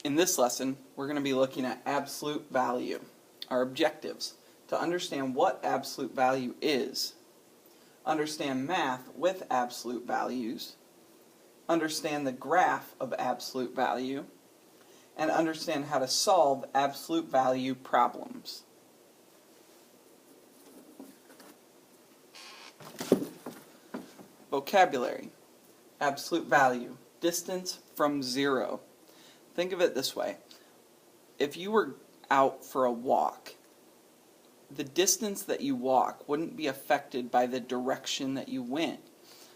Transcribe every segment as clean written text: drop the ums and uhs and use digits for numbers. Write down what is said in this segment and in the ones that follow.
In this lesson, we're going to be looking at absolute value, our objectives, to understand what absolute value is, understand math with absolute values, understand the graph of absolute value, and understand how to solve absolute value problems. Vocabulary. Absolute value. Distance from zero. Think of it this way. If you were out for a walk, the distance that you walk wouldn't be affected by the direction that you went.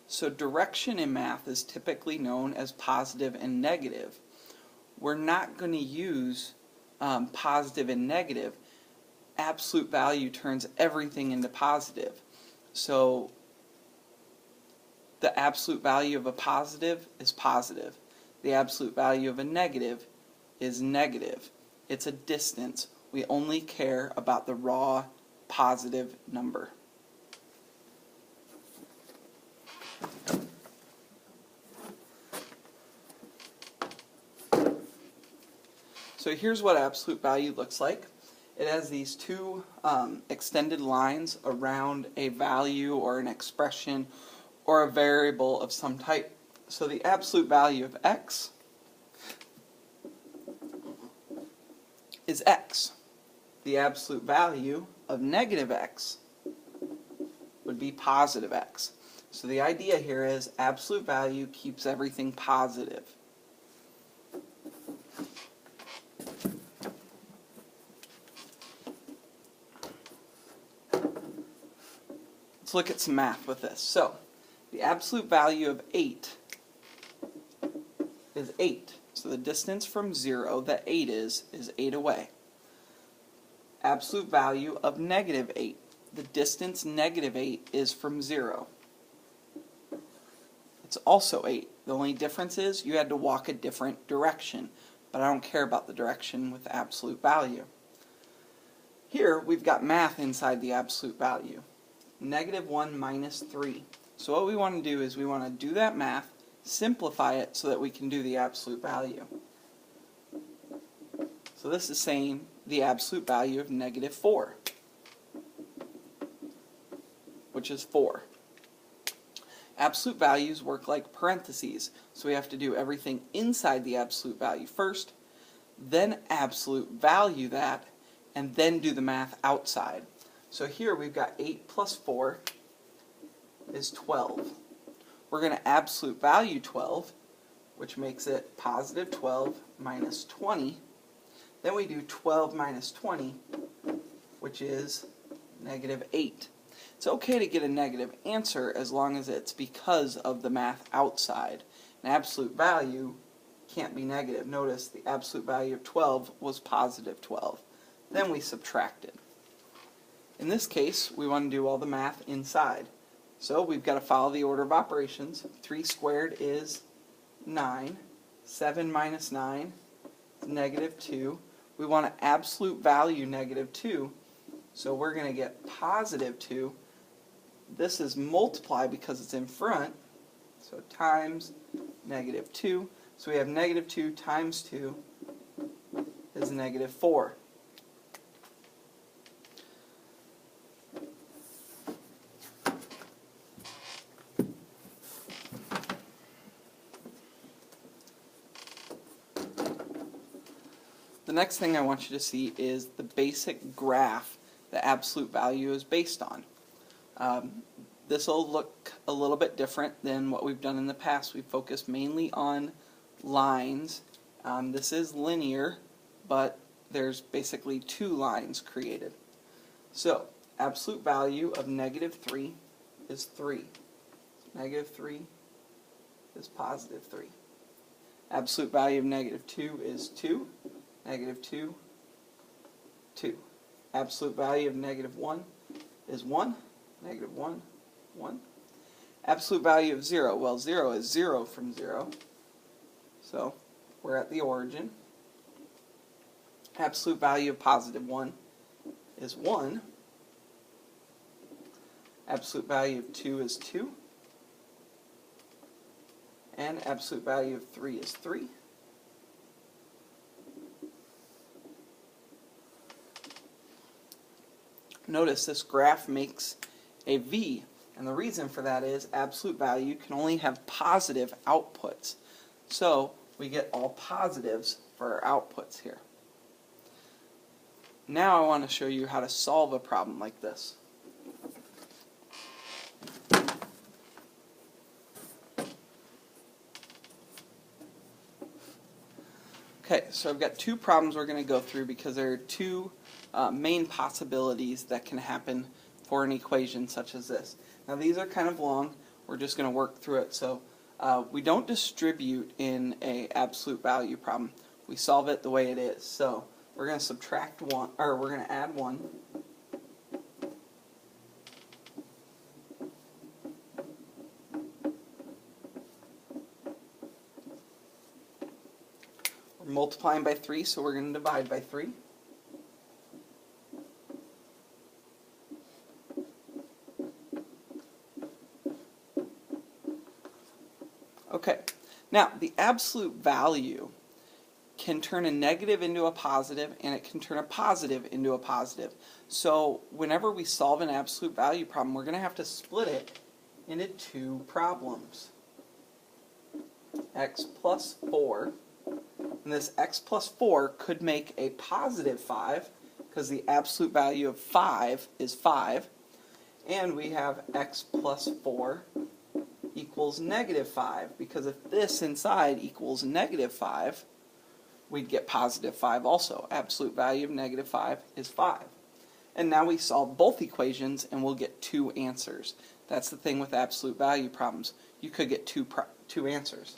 So direction in math is typically known as positive and negative. We're not going to use positive and negative. Absolute value turns everything into positive. So the absolute value of a positive is positive. The absolute value of a negative is negative. It's a distance. We only care about the raw positive number. So here's what absolute value looks like. It has these two extended lines around a value or an expression or a variable of some type. So the absolute value of x is x. The absolute value of negative x would be positive x. So the idea here is absolute value keeps everything positive. Let's look at some math with this. So the absolute value of 8 is 8. So the distance from 0 that 8 is 8 away. Absolute value of negative 8. The distance negative 8 is from 0. It's also 8. The only difference is you had to walk a different direction. But I don't care about the direction with absolute value. Here we've got math inside the absolute value. Negative 1 minus 3. So what we want to do is we want to do that math, simplify it so that we can do the absolute value. So this is saying the absolute value of negative 4, which is 4. Absolute values work like parentheses, so we have to do everything inside the absolute value first, then absolute value that, and then do the math outside. So here we've got 8 plus 4 is 12. We're going to absolute value 12, which makes it positive 12 minus 20. Then we do 12 minus 20, which is negative 8. It's okay to get a negative answer as long as it's because of the math outside. An absolute value can't be negative. Notice the absolute value of 12 was positive 12. Then we subtracted. In this case, we want to do all the math inside. So we've got to follow the order of operations. 3 squared is 9. 7 minus 9 is negative 2. We want to absolute value negative 2. So we're going to get positive 2. This is multiply because it's in front. So times negative 2. So we have negative 2 times 2 is negative 4. The next thing I want you to see is the basic graph the absolute value is based on. This will look a little bit different than what we've done in the past. We've focused mainly on lines. This is linear, but there's basically 2 lines created. So, absolute value of negative 3 is 3. Negative 3 is positive 3. Absolute value of negative 2 is 2. Negative 2, 2. Absolute value of negative 1 is 1. Negative 1, 1. Absolute value of 0. Well, 0 is 0 from 0. So, we're at the origin. Absolute value of positive 1 is 1. Absolute value of 2 is 2. And absolute value of 3 is 3. Notice this graph makes a V, and the reason for that is absolute value can only have positive outputs. So we get all positives for our outputs here. Now I want to show you how to solve a problem like this. Okay, so I've got two problems we're going to go through because there are two main possibilities that can happen for an equation such as this. Now these are kind of long. We're just going to work through it. So we don't distribute in an absolute value problem. We solve it the way it is. So we're going to subtract one, or we're going to add 1. We're multiplying by 3, so we're going to divide by 3. Okay, now the absolute value can turn a negative into a positive, and it can turn a positive into a positive. So whenever we solve an absolute value problem, we're going to have to split it into two problems. X plus 4, and this x plus 4 could make a positive 5, because the absolute value of 5 is 5, and we have x plus 4 equals negative 5, because if this inside equals negative 5, we'd get positive 5 also. Absolute value of negative 5 is 5. And now we solve both equations and we'll get two answers. That's the thing with absolute value problems. You could get two answers.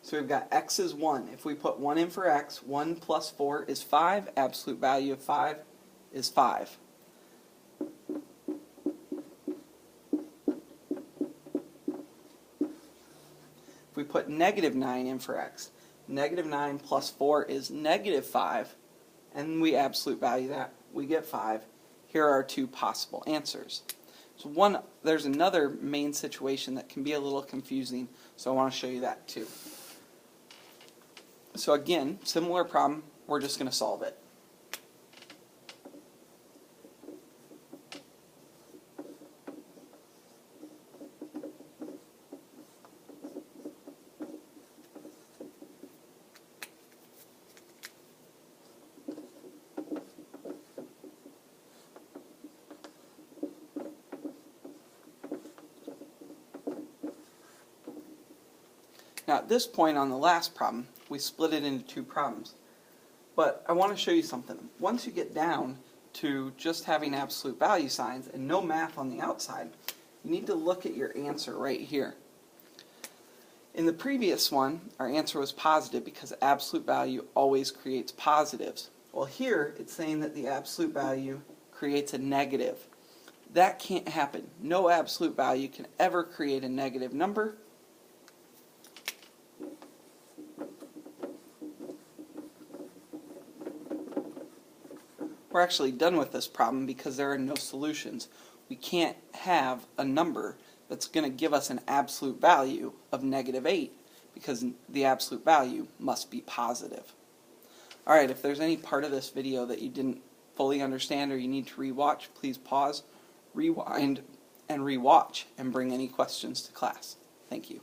So we've got x is 1. If we put 1 in for x, 1 plus 4 is 5. Absolute value of 5 is 5. If we put negative 9 in for x, negative 9 plus 4 is negative 5, and we absolute value that, we get 5. Here are our two possible answers. So there's another main situation that can be a little confusing, so I want to show you that too. So again, similar problem, we're just going to solve it. Now at this point on the last problem, we split it into two problems. But I want to show you something. Once you get down to just having absolute value signs and no math on the outside, you need to look at your answer right here. In the previous one, our answer was positive because absolute value always creates positives. Well, here it's saying that the absolute value creates a negative. That can't happen. No absolute value can ever create a negative number. We're actually done with this problem because there are no solutions. We can't have a number that's going to give us an absolute value of negative 8 because the absolute value must be positive. Alright, if there's any part of this video that you didn't fully understand or you need to rewatch, please pause, rewind, and rewatch and bring any questions to class. Thank you.